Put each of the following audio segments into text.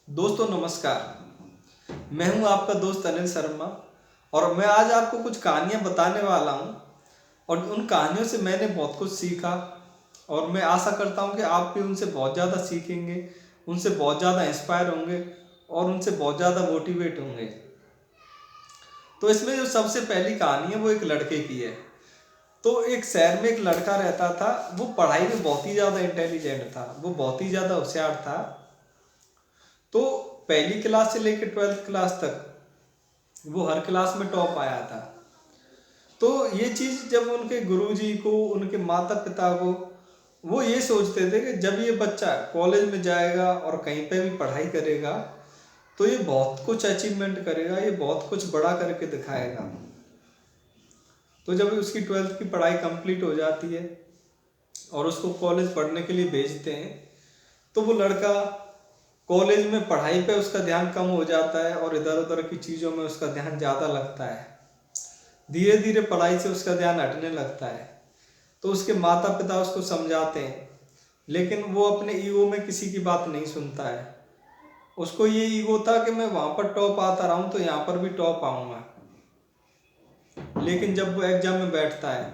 दोस्तों नमस्कार। मैं हूं आपका दोस्त अनिल शर्मा और मैं आज आपको कुछ कहानियां बताने वाला हूं और उन कहानियों से मैंने बहुत कुछ सीखा और मैं आशा करता हूं कि आप भी उनसे बहुत ज़्यादा सीखेंगे, उनसे बहुत ज़्यादा इंस्पायर होंगे और उनसे बहुत ज़्यादा मोटिवेट होंगे। तो इसमें जो सबसे पहली कहानी है वो एक लड़के की है। तो एक शहर में एक लड़का रहता था। वो पढ़ाई में बहुत ही ज़्यादा इंटेलिजेंट था, वो बहुत ही ज़्यादा होशियार था। तो पहली क्लास से लेकर 12वीं क्लास तक वो हर क्लास में टॉप आया था। तो ये चीज़ जब उनके गुरुजी को, उनके माता पिता को, वो ये सोचते थे कि जब ये बच्चा कॉलेज में जाएगा और कहीं पे भी पढ़ाई करेगा तो ये बहुत कुछ अचीवमेंट करेगा, ये बहुत कुछ बड़ा करके दिखाएगा। तो जब उसकी 12वीं की पढ़ाई कंप्लीट हो जाती है और उसको कॉलेज पढ़ने के लिए भेजते हैं तो वो लड़का कॉलेज में पढ़ाई पे उसका ध्यान कम हो जाता है और इधर उधर की चीज़ों में उसका ध्यान ज़्यादा लगता है। धीरे धीरे पढ़ाई से उसका ध्यान हटने लगता है। तो उसके माता पिता उसको समझाते हैं लेकिन वो अपने ईगो में किसी की बात नहीं सुनता है। उसको ये ईगो था कि मैं वहाँ पर टॉप आता रहा हूँ तो यहाँ पर भी टॉप आऊँगा। लेकिन जब वो एग्ज़ाम में बैठता है,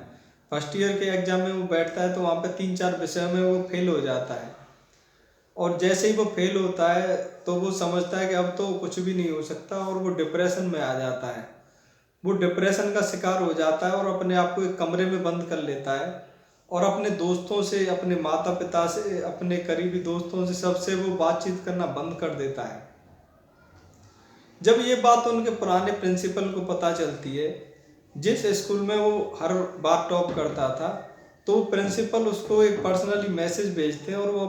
फर्स्ट ईयर के एग्ज़ाम में वो बैठता है तो वहाँ पे 3-4 विषय में वो फेल हो जाता है। और जैसे ही वो फेल होता है तो वो समझता है कि अब तो कुछ भी नहीं हो सकता और वो डिप्रेशन में आ जाता है। वो डिप्रेशन का शिकार हो जाता है और अपने आप को एक कमरे में बंद कर लेता है और अपने दोस्तों से, अपने माता पिता से, अपने करीबी दोस्तों से, सबसे वो बातचीत करना बंद कर देता है। जब ये बात उनके पुराने प्रिंसिपल को पता चलती है, जिस स्कूल में वो हर बार टॉप करता था, तो प्रिंसिपल उसको एक पर्सनली मैसेज भेजते हैं और वो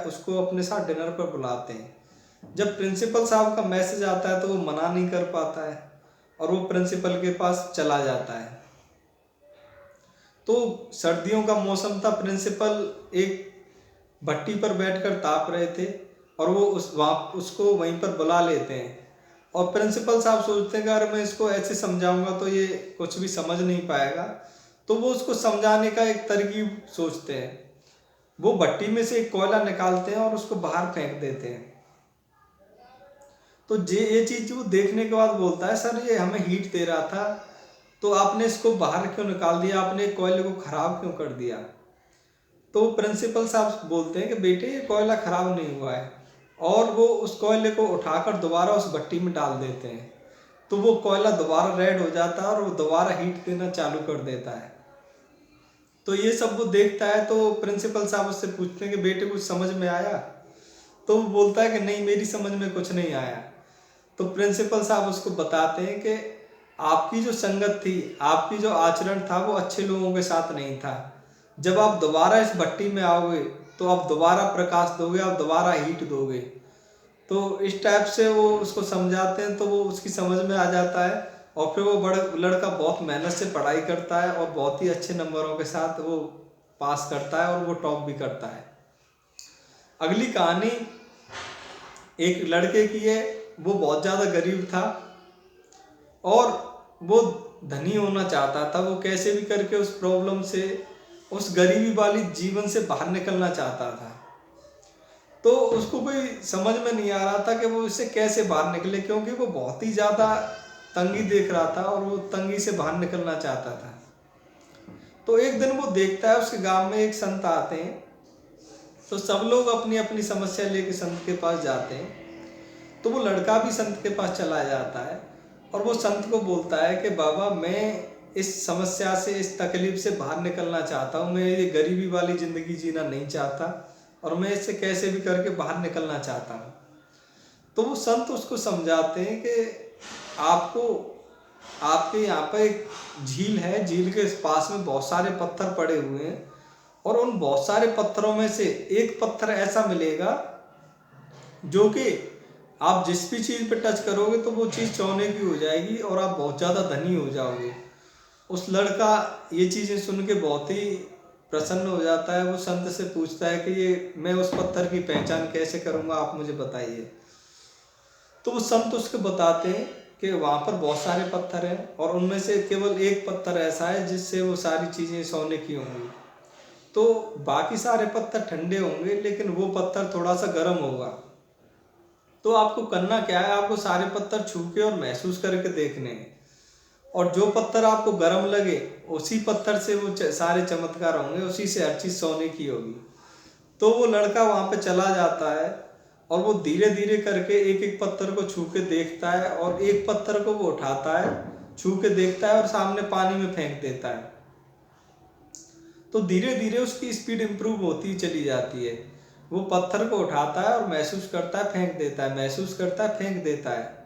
उसको अपने साथ डिनर पर बुलाते हैं। जब प्रिंसिपल साहब का मैसेज आता है तो वो मना नहीं कर पाता है और वो प्रिंसिपल के पास चला जाता है। तो सर्दियों का मौसम था, प्रिंसिपल एक भट्टी पर बैठकर ताप रहे थे और वो उसको वहीं पर बुला लेते हैं। और प्रिंसिपल साहब सोचते हैं कि अगर मैं इसको ऐसे समझाऊंगा तो ये कुछ भी समझ नहीं पाएगा। तो वो उसको समझाने का एक तरकीब सोचते हैं। वो भट्टी में से एक कोयला निकालते हैं और उसको बाहर फेंक देते हैं। तो ये चीज वो देखने के बाद बोलता है, सर ये हमें हीट दे रहा था तो आपने इसको बाहर क्यों निकाल दिया, आपने कोयले को खराब क्यों कर दिया। तो प्रिंसिपल साहब बोलते हैं कि बेटे ये कोयला खराब नहीं हुआ है। और वो उस कोयले को उठाकर दोबारा उस भट्टी में डाल देते हैं। तो वो कोयला दोबारा रेड हो जाता है और वो दोबारा हीट देना चालू कर देता है। तो ये सब वो देखता है तो प्रिंसिपल साहब उससे पूछते हैं कि बेटे कुछ समझ में आया। तो वो बोलता है कि नहीं, मेरी समझ में कुछ नहीं आया। तो प्रिंसिपल साहब उसको बताते हैं कि आपकी जो संगत थी, आपकी जो आचरण था वो अच्छे लोगों के साथ नहीं था। जब आप दोबारा इस भट्टी में आओगे तो आप दोबारा प्रकाश दोगे, आप दोबारा हीट दोगे। तो इस टाइप से वो उसको समझाते हैं तो वो उसकी समझ में आ जाता है। और फिर वो बड़ा लड़का बहुत मेहनत से पढ़ाई करता है और बहुत ही अच्छे नंबरों के साथ वो पास करता है और वो टॉप भी करता है। अगली कहानी एक लड़के की है। वो बहुत ज़्यादा गरीब था और वो धनी होना चाहता था। वो कैसे भी करके उस प्रॉब्लम से, उस गरीबी वाली जीवन से बाहर निकलना चाहता था। तो उसको कोई समझ में नहीं आ रहा था कि वो इससे कैसे बाहर निकले, क्योंकि वो बहुत ही ज़्यादा तंगी देख रहा था और वो तंगी से बाहर निकलना चाहता था। तो एक दिन वो देखता है उसके गांव में एक संत आते हैं। तो सब लोग अपनी अपनी समस्या लेके संत के पास जाते हैं। तो वो लड़का भी संत के पास चला जाता है और वो संत को बोलता है कि बाबा मैं इस समस्या से, इस तकलीफ से बाहर निकलना चाहता हूँ, मैं ये गरीबी वाली ज़िंदगी जीना नहीं चाहता और मैं इससे कैसे भी करके बाहर निकलना चाहता हूँ। तो वो संत उसको समझाते हैं कि आपको, आपके यहाँ पर एक झील है, झील के पास में बहुत सारे पत्थर पड़े हुए हैं और उन बहुत सारे पत्थरों में से एक पत्थर ऐसा मिलेगा जो कि आप जिस भी चीज़ पे टच करोगे तो वो चीज़ सोने की हो जाएगी और आप बहुत ज़्यादा धनी हो जाओगे। उस लड़का ये चीज़ें सुन के बहुत ही प्रसन्न हो जाता है। वो संत से पूछता है कि ये मैं उस पत्थर की पहचान कैसे करूँगा, आप मुझे बताइए। तो वो संत उसको बताते हैं कि वहाँ पर बहुत सारे पत्थर हैं और उनमें से केवल एक पत्थर ऐसा है जिससे वो सारी चीज़ें सोने की होंगी। तो बाकी सारे पत्थर ठंडे होंगे लेकिन वो पत्थर थोड़ा सा गर्म होगा। तो आपको करना क्या है, आपको सारे पत्थर छू के और महसूस करके देखने हैं, और जो पत्थर आपको गर्म लगे उसी पत्थर से वो सारे चमत्कार होंगे, उसी से हर चीज़ सोने की होगी। तो वो लड़का वहाँ पे चला जाता है और वो धीरे धीरे करके एक एक पत्थर को छू के देखता है, और एक पत्थर को वो उठाता है, छू के देखता है और सामने पानी में फेंक देता है। तो धीरे धीरे उसकी स्पीड इंप्रूव होती चली जाती है। वो पत्थर को उठाता है और महसूस करता है, फेंक देता है, महसूस करता है, फेंक देता है।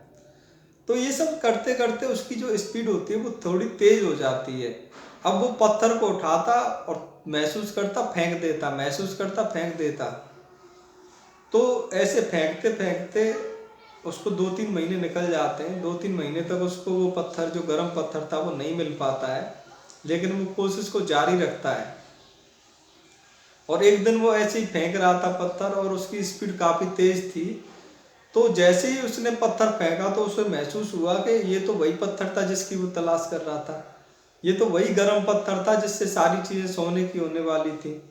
तो ये सब करते करते उसकी जो स्पीड होती है वो थोड़ी तेज हो जाती है। अब वो पत्थर को उठाता और महसूस करता, फेंक देता, महसूस करता, फेंक देता। तो ऐसे फेंकते फेंकते उसको 2-3 महीने निकल जाते हैं। 2-3 महीने तक उसको वो पत्थर, जो गर्म पत्थर था, वो नहीं मिल पाता है, लेकिन वो कोशिश को जारी रखता है। और एक दिन वो ऐसे ही फेंक रहा था पत्थर, और उसकी स्पीड काफ़ी तेज थी। तो जैसे ही उसने पत्थर फेंका तो उसे महसूस हुआ कि ये तो वही पत्थर था जिसकी वो तलाश कर रहा था, ये तो वही गर्म पत्थर था जिससे सारी चीज़ें सोने की होने वाली थी,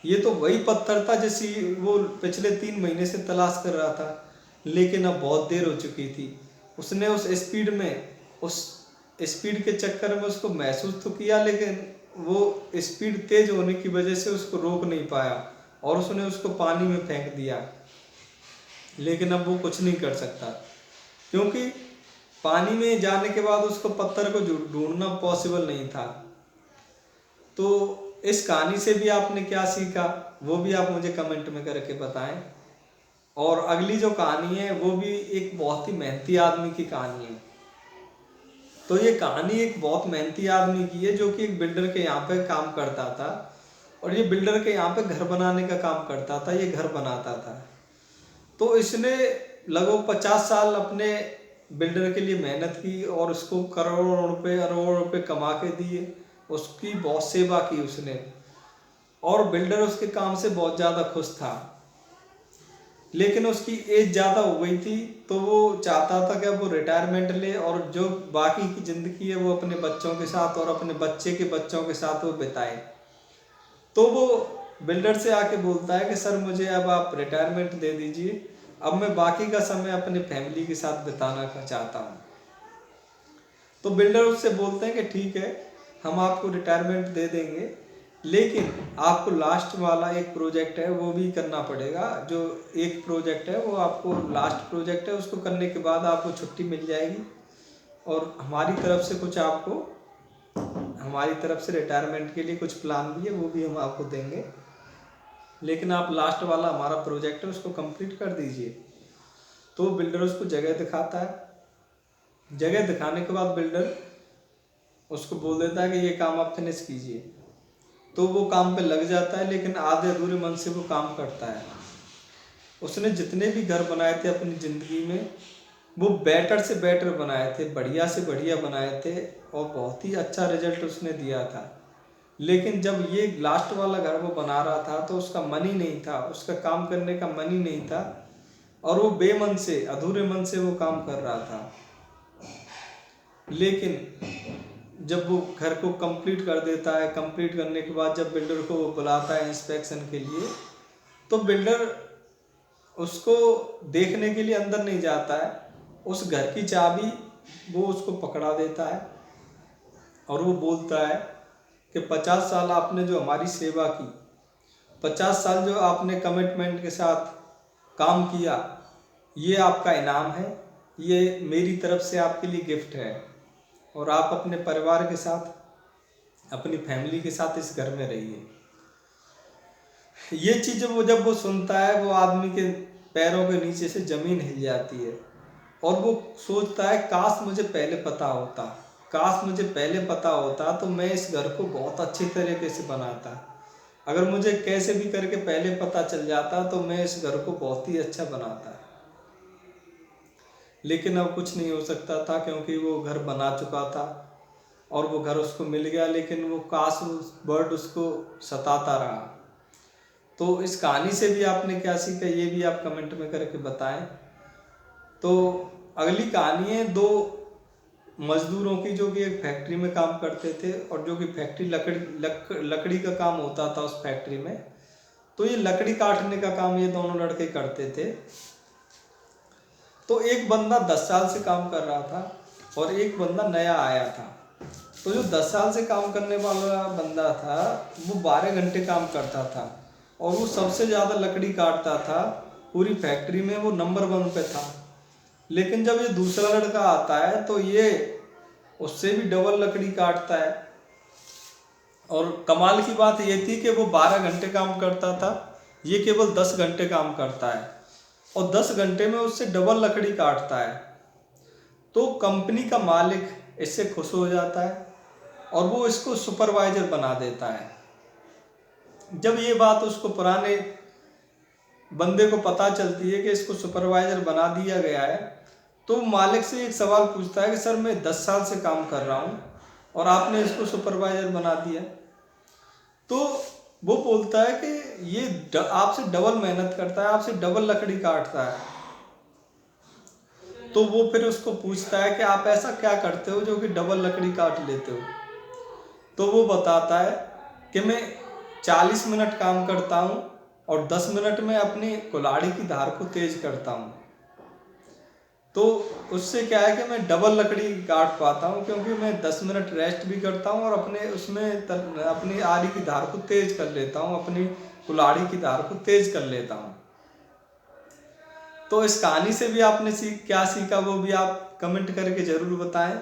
ये तो वही पत्थर था जिसकी वो पिछले 3 महीने से तलाश कर रहा था। लेकिन अब बहुत देर हो चुकी थी। उसने उस स्पीड में, उस स्पीड के चक्कर में उसको महसूस तो किया, लेकिन वो स्पीड तेज होने की वजह से उसको रोक नहीं पाया, और उसने उसको पानी में फेंक दिया। लेकिन अब वो कुछ नहीं कर सकता, क्योंकि पानी में जाने के बाद उसको पत्थर को ढूंढना पॉसिबल नहीं था। तो इस कहानी से भी आपने क्या सीखा, वो भी आप मुझे कमेंट में करके बताएं। और अगली जो कहानी है वो भी एक बहुत ही मेहनती आदमी की कहानी है। तो ये कहानी एक बहुत मेहनती आदमी की है, जो कि एक बिल्डर के यहाँ पे काम करता था, और ये बिल्डर के यहाँ पे घर बनाने का काम करता था, ये घर बनाता था। तो इसने लगभग 50 साल अपने बिल्डर के लिए मेहनत की, और उसको करोड़ों रुपए, अरबों रुपए कमा के दिए। उसकी बहुत सेवा की उसने, और बिल्डर उसके काम से बहुत ज़्यादा खुश था। लेकिन उसकी एज ज़्यादा हो गई थी, तो वो चाहता था कि वो रिटायरमेंट ले, और जो बाकी की ज़िंदगी है वो अपने बच्चों के साथ और अपने बच्चे के बच्चों के साथ वो बिताए। तो वो बिल्डर से आके बोलता है कि सर, मुझे अब आप रिटायरमेंट दे दीजिए, अब मैं बाकी का समय अपने फैमिली के साथ बिताना चाहता हूँ। तो बिल्डर उससे बोलते हैं कि ठीक है, हम आपको रिटायरमेंट दे देंगे, लेकिन आपको लास्ट वाला एक प्रोजेक्ट है वो भी करना पड़ेगा। जो एक प्रोजेक्ट है वो आपको लास्ट प्रोजेक्ट है, उसको करने के बाद आपको छुट्टी मिल जाएगी, और हमारी तरफ से कुछ आपको, हमारी तरफ से रिटायरमेंट के लिए कुछ प्लान भी है, वो भी हम आपको देंगे, लेकिन आप लास्ट वाला हमारा प्रोजेक्ट है उसको कंप्लीट कर दीजिए। तो बिल्डर उसको जगह दिखाता है। जगह दिखाने के बाद बिल्डर उसको बोल देता है कि ये काम आप फिनिश कीजिए। तो वो काम पे लग जाता है, लेकिन आधे अधूरे मन से वो काम करता है। उसने जितने भी घर बनाए थे अपनी ज़िंदगी में, वो बेटर से बेटर बनाए थे, बढ़िया से बढ़िया बनाए थे, और बहुत ही अच्छा रिजल्ट उसने दिया था। लेकिन जब ये लास्ट वाला घर वो बना रहा था तो उसका मन ही नहीं था, उसका काम करने का मन ही नहीं था, और वो बेमन से, अधूरे मन से वो काम कर रहा था। लेकिन जब वो घर को कंप्लीट कर देता है, कंप्लीट करने के बाद जब बिल्डर को वो बुलाता है इंस्पेक्शन के लिए, तो बिल्डर उसको देखने के लिए अंदर नहीं जाता है। उस घर की चाबी वो उसको पकड़ा देता है, और वो बोलता है कि 50 साल आपने जो हमारी सेवा की, 50 साल जो आपने कमिटमेंट के साथ काम किया, ये आपका इनाम है, ये मेरी तरफ से आपके लिए गिफ्ट है, और आप अपने परिवार के साथ, अपनी फैमिली के साथ इस घर में रहिए। ये चीज़ जब वो सुनता है, वो आदमी के पैरों के नीचे से ज़मीन हिल जाती है, और वो सोचता है काश मुझे पहले पता होता, काश मुझे पहले पता होता तो मैं इस घर को बहुत अच्छी तरीके से बनाता। अगर मुझे कैसे भी करके पहले पता चल जाता तो मैं इस घर को बहुत ही अच्छा बनाता। लेकिन अब कुछ नहीं हो सकता था, क्योंकि वो घर बना चुका था और वो घर उसको मिल गया, लेकिन वो काश उस वर्ड उसको सताता रहा। तो इस कहानी से भी आपने क्या सीखा, ये भी आप कमेंट में करके बताएं। तो अगली कहानी है दो मजदूरों की, जो कि एक फैक्ट्री में काम करते थे, और जो कि फैक्ट्री लकड़ी का काम होता था उस फैक्ट्री में। तो ये लकड़ी काटने का काम ये दोनों लड़के करते थे। तो एक बंदा 10 साल से काम कर रहा था और एक बंदा नया आया था। तो जो 10 साल से काम करने वाला बंदा था वो 12 घंटे काम करता था और वो सबसे ज़्यादा लकड़ी काटता था पूरी फैक्ट्री में, वो नंबर 1 पे था। लेकिन जब ये दूसरा लड़का आता है तो ये उससे भी डबल लकड़ी काटता है। और कमाल की बात ये थी कि वो 12 घंटे काम करता था, ये केवल 10 घंटे काम करता है और 10 घंटे में उससे डबल लकड़ी काटता है। तो कंपनी का मालिक इससे खुश हो जाता है और वो इसको सुपरवाइजर बना देता है। जब ये बात उसको पुराने बंदे को पता चलती है कि इसको सुपरवाइजर बना दिया गया है, तो मालिक से एक सवाल पूछता है कि सर मैं 10 साल से काम कर रहा हूँ और आपने इसको सुपरवाइजर बना दिया। तो वो बोलता है कि ये आपसे डबल मेहनत करता है, आपसे डबल लकड़ी काटता है। तो वो फिर उसको पूछता है कि आप ऐसा क्या करते हो जो कि डबल लकड़ी काट लेते हो। तो वो बताता है कि मैं 40 मिनट काम करता हूँ और 10 मिनट में अपनी कुल्हाड़ी की धार को तेज करता हूँ। तो उससे क्या है कि मैं डबल लकड़ी काट पाता हूँ, क्योंकि मैं 10 मिनट रेस्ट भी करता हूँ और अपनी आरी की धार को तेज कर लेता हूँ, अपनी कुल्हाड़ी की धार को तेज कर लेता हूँ। तो इस कहानी से भी आपने क्या सीखा वो भी आप कमेंट करके ज़रूर बताएं।